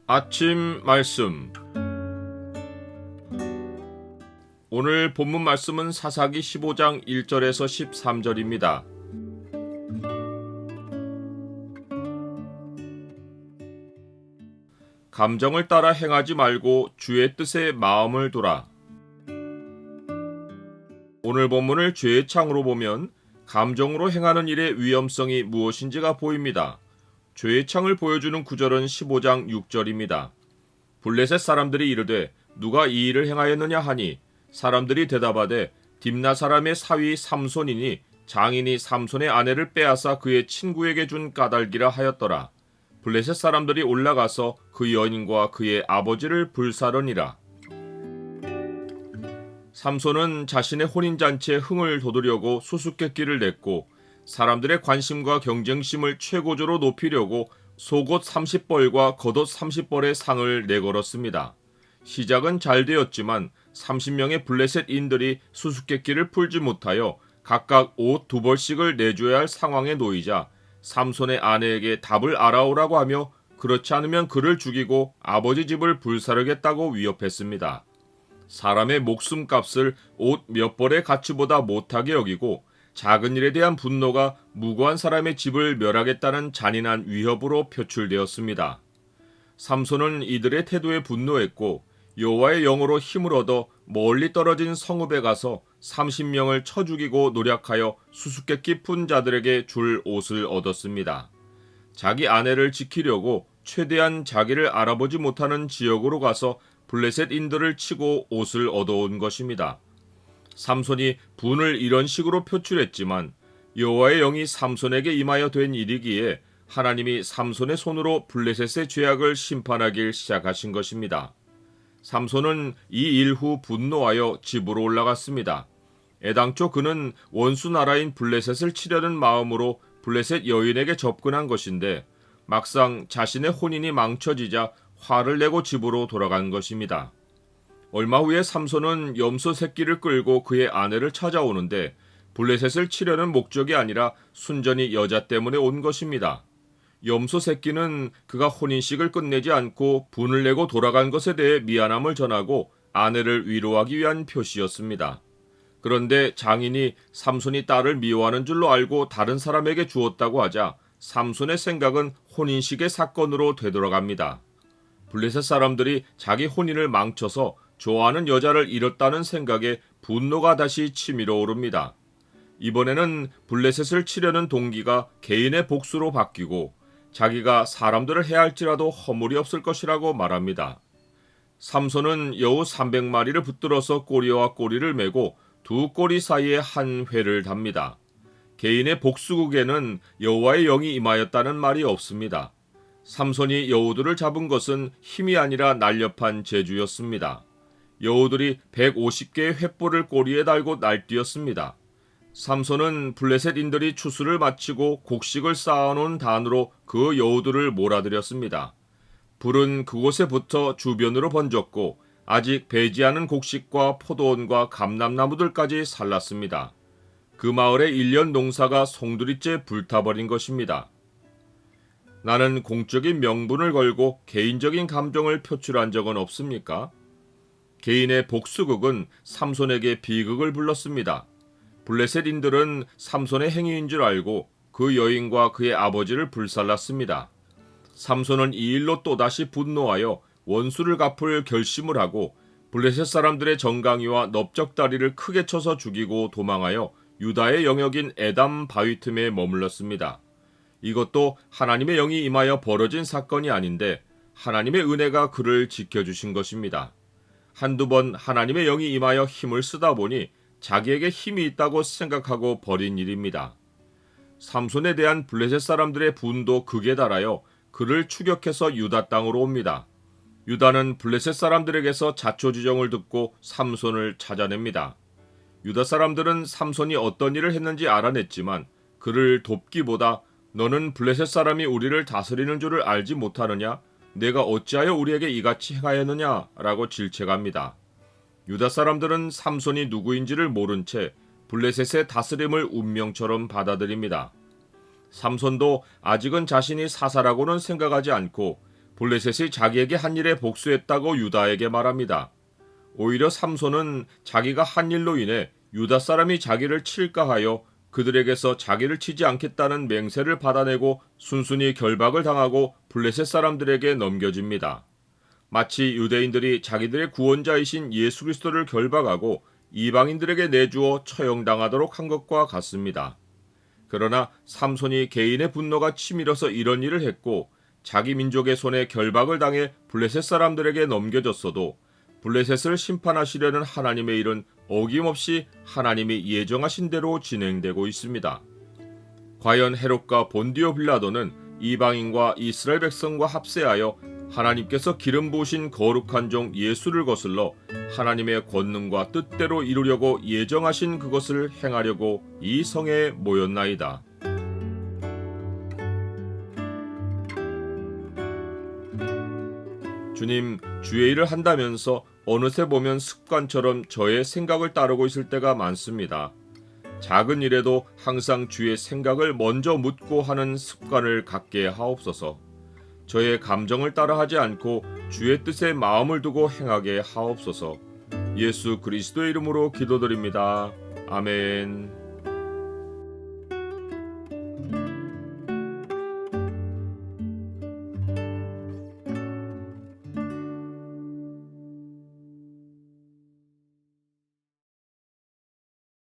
아침 말씀. 오늘 본문 말씀은 사사기 15장 1절에서 13절입니다. 감정을 따라 행하지 말고 주의 뜻에 마음을 두라. 오늘 본문을 죄의 창으로 보면 감정으로 행하는 일의 위험성이 무엇인지가 보입니다. 죄의 창을 보여주는 구절은 15장 6절입니다. 블레셋 사람들이 이르되 누가 이 일을 행하였느냐 하니 사람들이 대답하되 딥나 사람의 사위 삼손이니 장인이 삼손의 아내를 빼앗아 그의 친구에게 준 까닭이라 하였더라. 블레셋 사람들이 올라가서 그 여인과 그의 아버지를 불사르니라. 삼손은 자신의 혼인잔치에 흥을 돋으려고 수수께끼를 냈고 사람들의 관심과 경쟁심을 최고조로 높이려고 속옷 30벌과 겉옷 30벌의 상을 내걸었습니다. 시작은 잘 되었지만 30명의 블레셋인들이 수수께끼를 풀지 못하여 각각 옷 2벌씩을 내줘야 할 상황에 놓이자 삼손의 아내에게 답을 알아오라고 하며 그렇지 않으면 그를 죽이고 아버지 집을 불사르겠다고 위협했습니다. 사람의 목숨값을 옷 몇 벌의 가치보다 못하게 여기고 작은 일에 대한 분노가 무고한 사람의 집을 멸하겠다는 잔인한 위협으로 표출되었습니다. 삼손은 이들의 태도에 분노했고 여호와의 영으로 힘을 얻어 멀리 떨어진 성읍에 가서 30명을 쳐 죽이고 노력하여 수수께끼 푼 자들에게 줄 옷을 얻었습니다. 자기 아내를 지키려고 최대한 자기를 알아보지 못하는 지역으로 가서 블레셋인들을 치고 옷을 얻어온 것입니다. 삼손이 분을 이런 식으로 표출했지만 여호와의 영이 삼손에게 임하여 된 일이기에 하나님이 삼손의 손으로 블레셋의 죄악을 심판하길 시작하신 것입니다. 삼손은 이 일 후 분노하여 집으로 올라갔습니다. 애당초 그는 원수 나라인 블레셋을 치려는 마음으로 블레셋 여인에게 접근한 것인데 막상 자신의 혼인이 망쳐지자 화를 내고 집으로 돌아간 것입니다. 얼마 후에 삼손은 염소 새끼를 끌고 그의 아내를 찾아오는데 블레셋을 치려는 목적이 아니라 순전히 여자 때문에 온 것입니다. 염소 새끼는 그가 혼인식을 끝내지 않고 분을 내고 돌아간 것에 대해 미안함을 전하고 아내를 위로하기 위한 표시였습니다. 그런데 장인이 삼손이 딸을 미워하는 줄로 알고 다른 사람에게 주었다고 하자 삼손의 생각은 혼인식의 사건으로 되돌아갑니다. 블레셋 사람들이 자기 혼인을 망쳐서 좋아하는 여자를 잃었다는 생각에 분노가 다시 치밀어 오릅니다. 이번에는 블레셋을 치려는 동기가 개인의 복수로 바뀌고 자기가 사람들을 해할지라도 허물이 없을 것이라고 말합니다. 삼손은 여우 300마리를 붙들어서 꼬리와 꼬리를 메고 두 꼬리 사이에 한 회를 답니다. 개인의 복수국에는 여호와의 영이 임하였다는 말이 없습니다. 삼손이 여우들을 잡은 것은 힘이 아니라 날렵한 재주였습니다. 여우들이 150개의 횃불을 꼬리에 달고 날뛰었습니다. 삼손은 블레셋인들이 추수를 마치고 곡식을 쌓아놓은 단으로 그 여우들을 몰아들였습니다. 불은 그곳에 붙어 주변으로 번졌고 아직 배지 않은 곡식과 포도원과 감람나무들까지 살랐습니다. 그 마을의 1년 농사가 송두리째 불타버린 것입니다. 나는 공적인 명분을 걸고 개인적인 감정을 표출한 적은 없습니까? 개인의 복수극은 삼손에게 비극을 불렀습니다. 블레셋인들은 삼손의 행위인 줄 알고 그 여인과 그의 아버지를 불살랐습니다. 삼손은 이 일로 또다시 분노하여 원수를 갚을 결심을 하고 블레셋 사람들의 정강이와 넓적다리를 크게 쳐서 죽이고 도망하여 유다의 영역인 에담 바위 틈에 머물렀습니다. 이것도 하나님의 영이 임하여 벌어진 사건이 아닌데 하나님의 은혜가 그를 지켜주신 것입니다. 한두 번 하나님의 영이 임하여 힘을 쓰다 보니 자기에게 힘이 있다고 생각하고 벌인 일입니다. 삼손에 대한 블레셋 사람들의 분도 극에 달하여 그를 추격해서 유다 땅으로 옵니다. 유다는 블레셋 사람들에게서 자초지종을 듣고 삼손을 찾아냅니다. 유다 사람들은 삼손이 어떤 일을 했는지 알아냈지만 그를 돕기보다 너는 블레셋 사람이 우리를 다스리는 줄을 알지 못하느냐? 내가 어찌하여 우리에게 이같이 행하였느냐? 라고 질책합니다. 유다 사람들은 삼손이 누구인지를 모른 채 블레셋의 다스림을 운명처럼 받아들입니다. 삼손도 아직은 자신이 사사라고는 생각하지 않고 블레셋이 자기에게 한 일에 복수했다고 유다에게 말합니다. 오히려 삼손은 자기가 한 일로 인해 유다 사람이 자기를 칠까 하여 그들에게서 자기를 치지 않겠다는 맹세를 받아내고 순순히 결박을 당하고 블레셋 사람들에게 넘겨집니다. 마치 유대인들이 자기들의 구원자이신 예수 그리스도를 결박하고 이방인들에게 내주어 처형당하도록 한 것과 같습니다. 그러나 삼손이 개인의 분노가 치밀어서 이런 일을 했고 자기 민족의 손에 결박을 당해 블레셋 사람들에게 넘겨졌어도 블레셋을 심판하시려는 하나님의 일은 어김없이 하나님이 예정하신 대로 진행되고 있습니다. 과연 헤롯과 본디오 빌라도는 이방인과 이스라엘 백성과 합세하여 하나님께서 기름 부으신 거룩한 종 예수를 거슬러 하나님의 권능과 뜻대로 이루려고 예정하신 그것을 행하려고 이 성에 모였나이다. 주님, 주의 일을 한다면서 어느새 보면 습관처럼 저의 생각을 따르고 있을 때가 많습니다. 작은 일에도 항상 주의 생각을 먼저 묻고 하는 습관을 갖게 하옵소서. 저의 감정을 따라하지 않고 주의 뜻에 마음을 두고 행하게 하옵소서. 예수 그리스도의 이름으로 기도드립니다. 아멘.